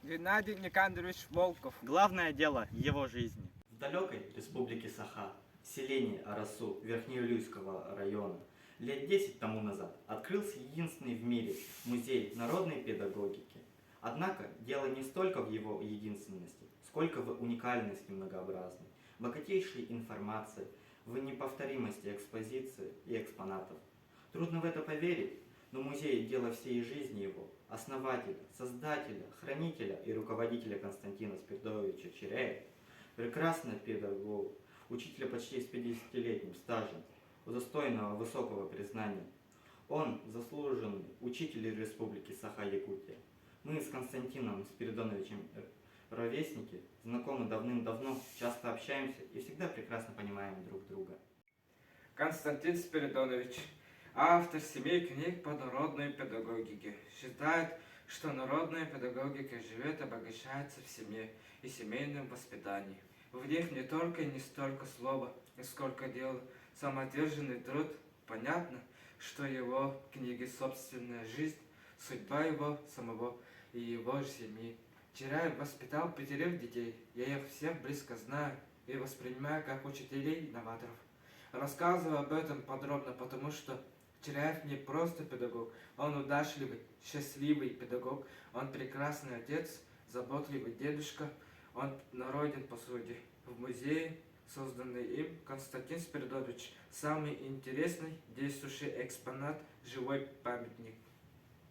Геннадий Никандрович Волков. Главное дело его жизни. В далекой республике Саха, в селении Арасу Верхнеюльского района, лет 10 тому назад открылся единственный в мире музей народной педагогики. Однако дело не столько в его единственности, сколько в уникальности многообразной, богатейшей информации, в неповторимости экспозиции и экспонатов. Трудно в это поверить, но музей – дело всей жизни его, основателя, создателя, хранителя и руководителя Константина Спиридоновича Черяева, прекрасного педагога, учителя почти с 50-летним стажем, удостоенного высокого признания. Он – заслуженный учитель Республики Саха-Якутия. Мы с Константином Спиридоновичем ровесники, знакомы давным-давно, часто общаемся и всегда прекрасно понимаем друг друга. Константин Спиридонович, автор 7 книг по народной педагогике, считает, что народная педагогика живет и обогащается в семье и семейном воспитании. В них не только и не столько слова, сколько дела, самоотверженный труд. Понятно, что его книги собственная жизнь, судьба его самого и его же семьи. Черяев воспитал 5 детей, я их всех близко знаю и воспринимаю как учителей-новаторов. Рассказываю об этом подробно, потому что Черяев не просто педагог, он удачливый, счастливый педагог, он прекрасный отец, заботливый дедушка, он народен по сути. В музее, созданный им, Константин Спиридонович, самый интересный действующий экспонат, живой памятник.